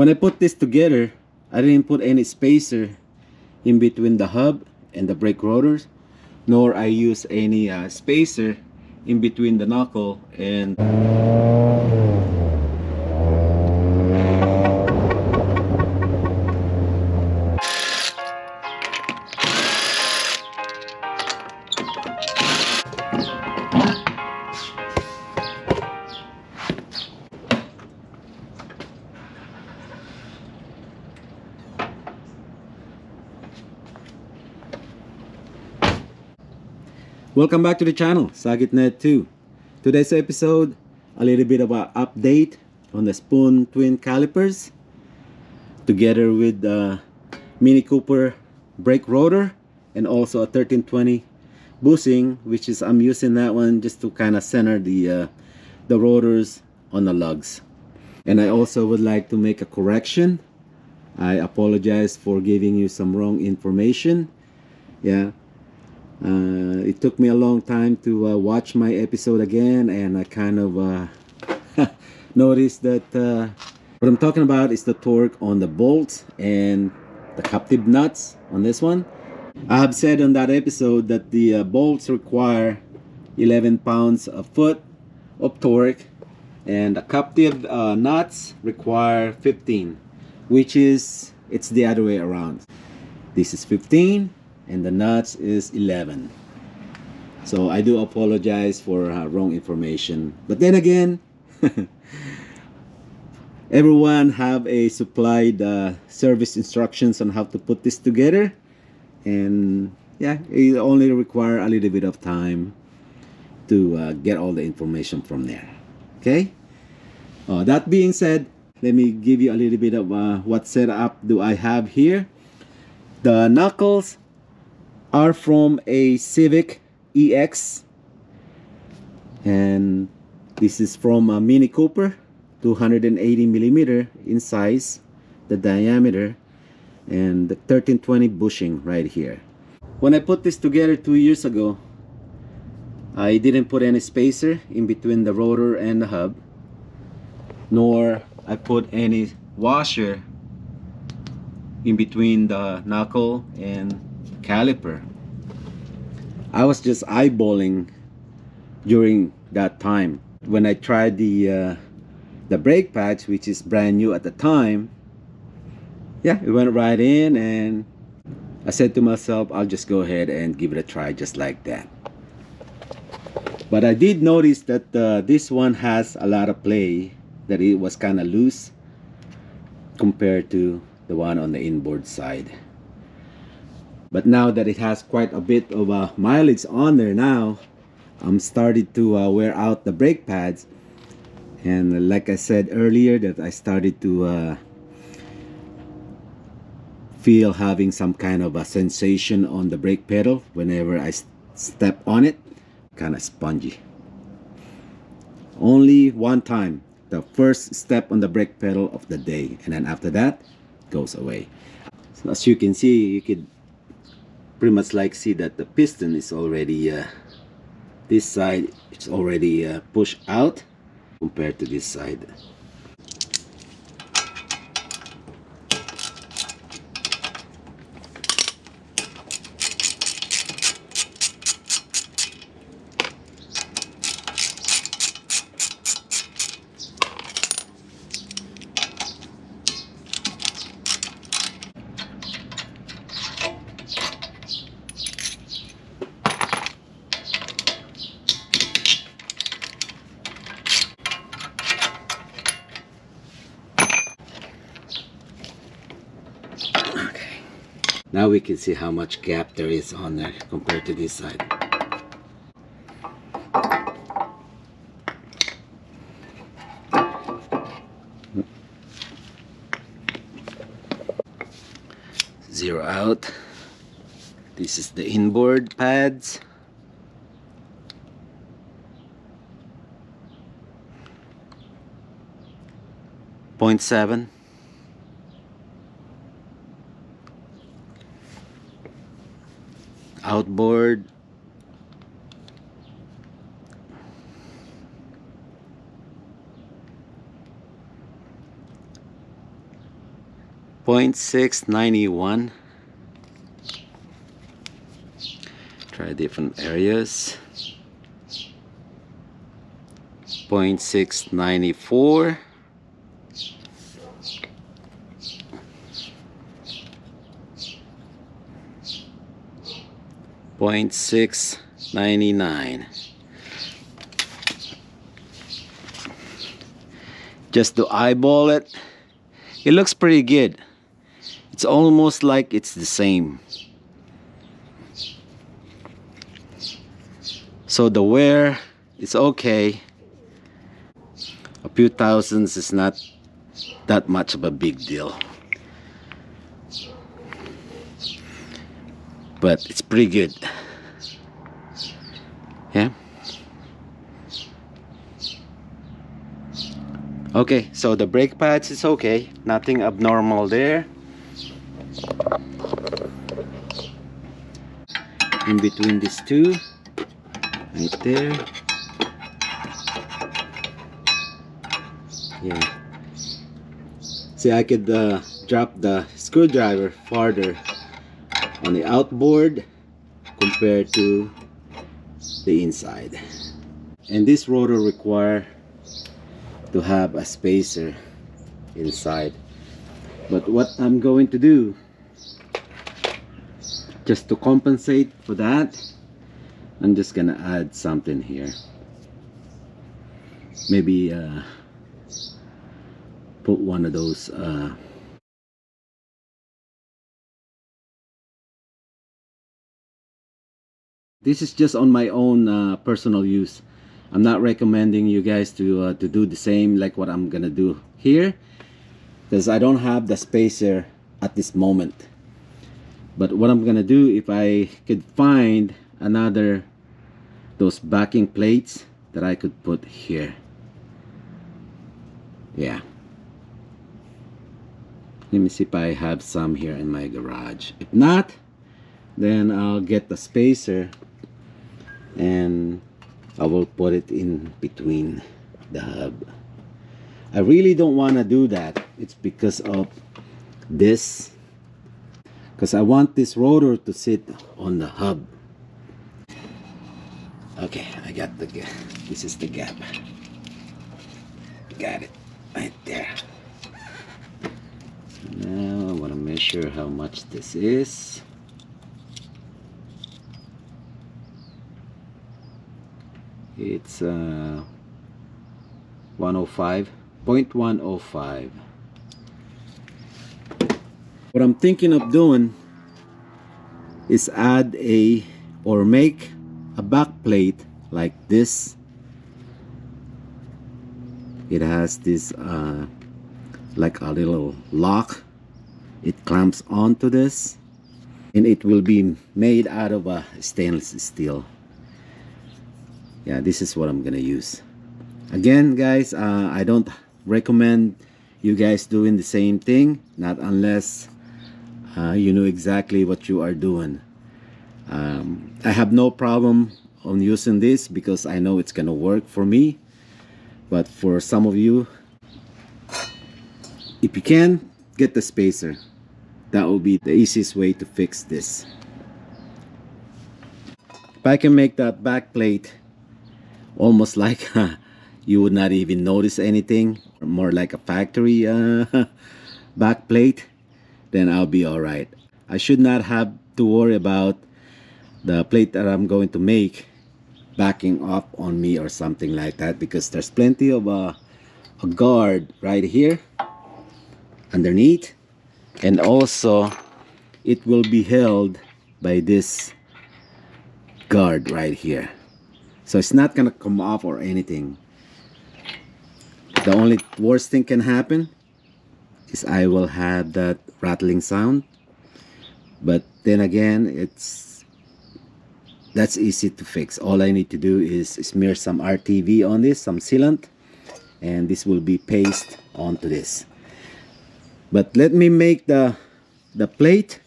When I put this together, I didn't put any spacer in between the hub and the brake rotors, nor I use any spacer in between the knuckle and welcome back to the channel, Sagitnet2. Today's episode, a little bit of an update on the Spoon twin calipers together with the Mini Cooper brake rotor and also a 1320 bushing, which is I'm using that one just to kind of center the rotors on the lugs. And I also would like to make a correction. I apologize for giving you some wrong information. Yeah. It took me a long time to watch my episode again, and I kind of noticed that what I'm talking about is the torque on the bolts and the captive nuts on this one. I have said on that episode that the bolts require 11 pounds a foot of torque, and the captive nuts require 15, which is it's the other way around. This is 15 and the nuts is 11. So I do apologize for wrong information, but then again everyone have a supplied service instructions on how to put this together, and yeah, it only require a little bit of time to get all the information from there. Okay, that being said, let me give you a little bit of what setup do I have here. The knuckles are from a Civic EX, and this is from a Mini Cooper, 280 millimeter in size, the diameter, and the 1320 bushing right here. When I put this together 2 years ago, I didn't put any spacer in between the rotor and the hub, nor I put any washer in between the knuckle and caliper. I was just eyeballing during that time. When I tried the brake pads, which is brand new at the time, yeah, it went right in, and I said to myself, I'll just go ahead and give it a try just like that. But I did notice that this one has a lot of play, that it was kind of loose compared to the one on the inboard side. But now that it has quite a bit of mileage on there now, I'm started to wear out the brake pads. And like I said earlier, that I started to feel having some kind of a sensation on the brake pedal whenever I step on it, kind of spongy. Only one time, the first step on the brake pedal of the day, and then after that, goes away. So as you can see, you could pretty much like see that the piston is already this side, it's already pushed out compared to this side. Now we can see how much gap there is on there compared to this side. Zero out. This is the inboard pads. .7. Outboard 0.691. Try different areas. 0.694. 0.699. Just to eyeball it, it looks pretty good. It's almost like it's the same. So the wear is okay. A few thousands is not that much of a big deal, but it's pretty good. Yeah. Okay, so the brake pads is okay, nothing abnormal there. In between these two, right there. Yeah. See, I could drop the screwdriver farther on the outboard compared to the inside. And this rotor require to have a spacer inside, but what I'm going to do, just to compensate for that, I'm just gonna add something here. Maybe put one of those this is just on my own personal use. I'm not recommending you guys to do the same like what I'm gonna do here, because I don't have the spacer at this moment. But what I'm gonna do, if I could find another those backing plates that I could put here. Yeah, let me see if I have some here in my garage. If not, then I'll get the spacer and I will put it in between the hub. I really don't want to do that. It's because of this, because I want this rotor to sit on the hub. Okay, I got the gap. This is the gap. Got it right there. Now I want to measure how much this is. It's 105.105. What I'm thinking of doing is add or make a back plate like this. It has this like a little lock. It clamps onto this, and it will be made out of a stainless steel. Yeah, this is what I'm gonna use. Again, guys, I don't recommend you guys doing the same thing, not unless you know exactly what you are doing. I have no problem on using this because I know it's gonna work for me. But for some of you, if you can, get the spacer. That will be the easiest way to fix this. If I can make that back plate almost like you would not even notice anything, or more like a factory back plate, then I'll be all right. I should not have to worry about the plate that I'm going to make backing up on me or something like that, because there's plenty of a guard right here underneath, and also it will be held by this guard right here, so it's not gonna come off or anything. The only worst thing can happen is I will have that rattling sound, but then again, that's easy to fix. All I need to do is smear some RTV on this, some sealant, and this will be pasted onto this. But let me make the plate.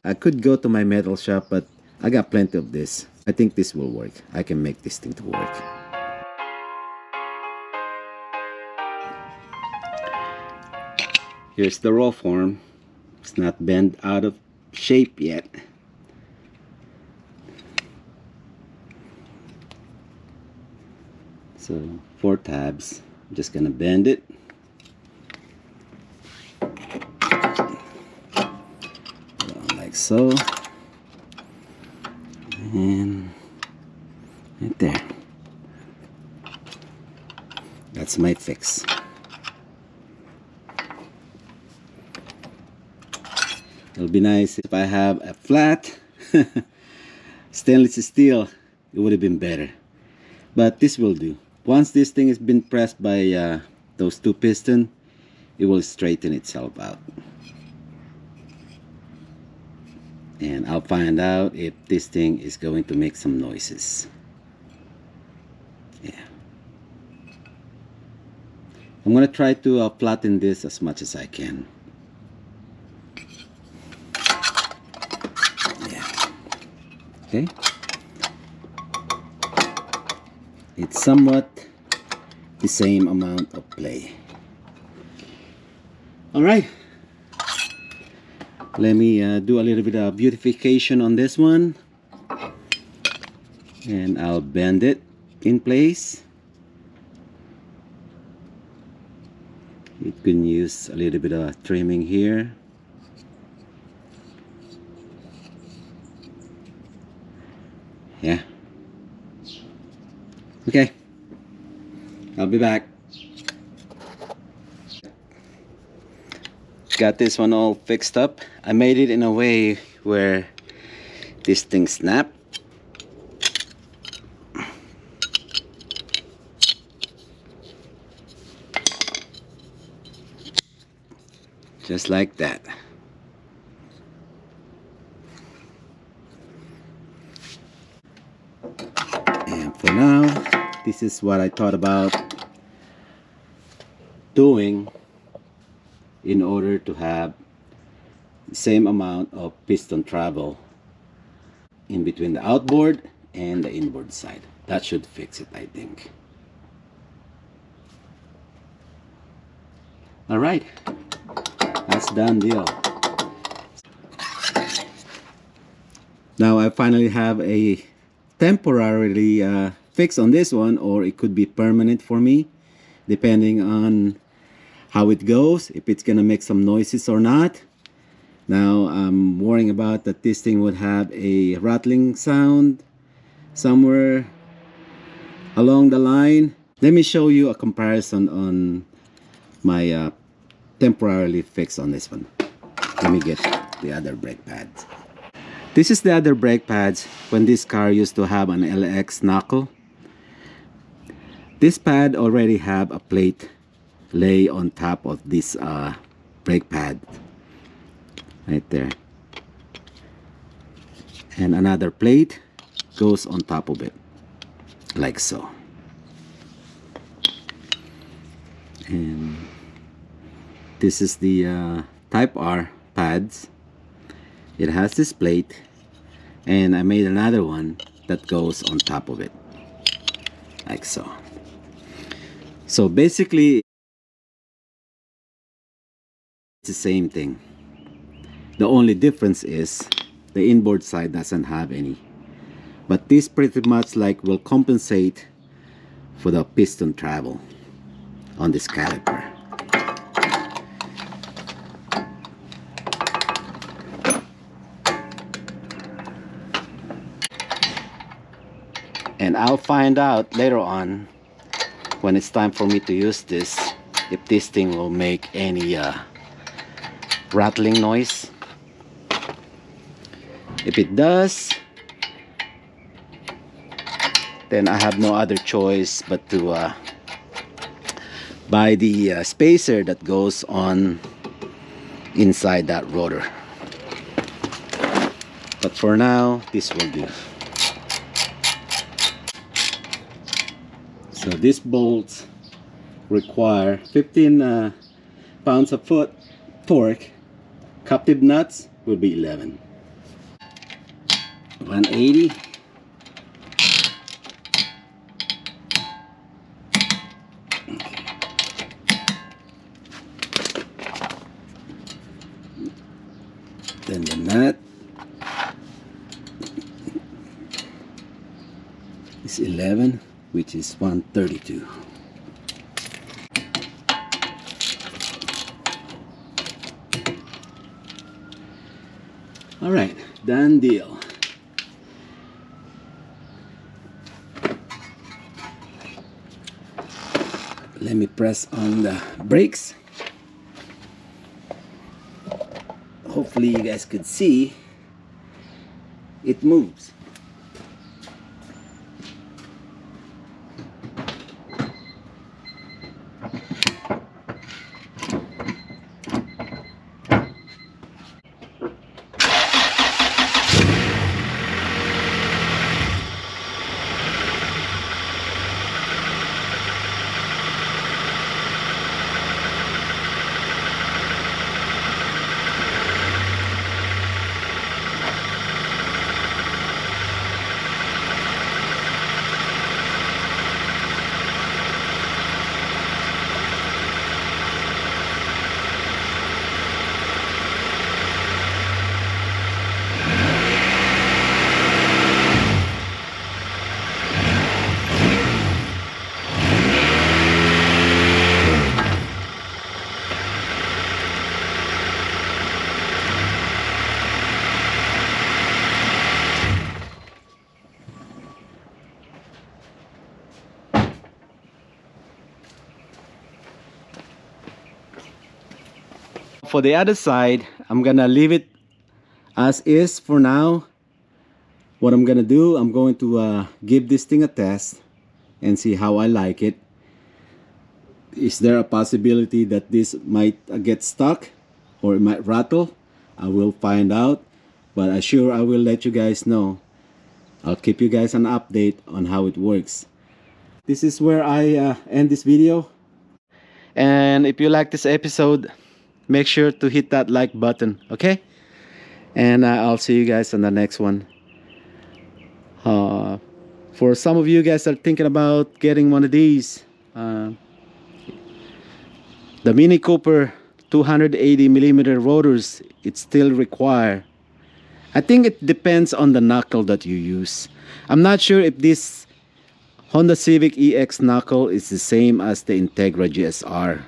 I could go to my metal shop, but I got plenty of this. I think this will work. I can make this thing to work. Here's the raw form. It's not bent out of shape yet. So 4 tabs, I'm just gonna bend it. Like so. And right there. That's my fix. It'll be nice if I have a flat stainless steel. It would have been better, but this will do. Once this thing has been pressed by those 2 pistons, it will straighten itself out, and I'll find out if this thing is going to make some noises. Yeah, I'm gonna try to flatten this as much as I can. Okay, it's somewhat the same amount of play. All right, let me do a little bit of beautification on this one, and I'll bend it in place. You can use a little bit of trimming here. Yeah. Okay. I'll be back. Got this one all fixed up. I made it in a way where this thing snaps. Just like that. And for now, this is what I thought about doing in order to have the same amount of piston travel in between the outboard and the inboard side. That should fix it, I think. All right, that's done deal. Now I finally have a temporarily fix on this one, or it could be permanent for me, depending on how it goes, if it's gonna make some noises or not. Now I'm worrying about that this thing would have a rattling sound somewhere along the line. Let me show you a comparison on my temporarily fix on this one. Let me get the other brake pads. This is the other brake pads when this car used to have an LX knuckle. This pad already have a plate lay on top of this brake pad right there, and another plate goes on top of it like so. And this is the type R pads. It has this plate, and I made another one that goes on top of it like so. So basically it's the same thing. The only difference is the inboard side doesn't have any, but this pretty much like will compensate for the piston travel on this caliper. And I'll find out later on when it's time for me to use this if this thing will make any rattling noise. If it does, then I have no other choice but to buy the spacer that goes on inside that rotor. But for now, this will do. So these bolts require 15 pounds of foot torque. Captive nuts will be 11. 180. Then the nut is 11, which is 132. All right, done deal. Let me press on the brakes. Hopefully you guys could see it moves. For the other side, I'm gonna leave it as is for now. What I'm gonna do, I'm going to give this thing a test and see how I like it. Is there a possibility that this might get stuck or it might rattle? I will find out, but I will let you guys know. I'll keep you guys an update on how it works. This is where I end this video. And if you like this episode, make sure to hit that like button, okay? And I'll see you guys on the next one. For some of you guys that are thinking about getting one of these, the Mini Cooper 280mm rotors, it still require. I think it depends on the knuckle that you use. I'm not sure if this Honda Civic EX knuckle is the same as the Integra GSR.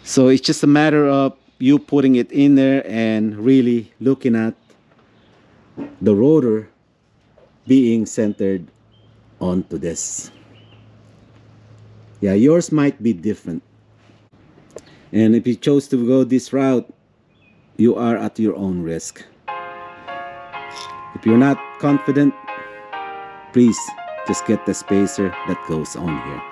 So it's just a matter of you putting it in there and really looking at the rotor being centered onto this. Yeah, yours might be different. And if you chose to go this route, you are at your own risk. If you're not confident, please just get the spacer that goes on here.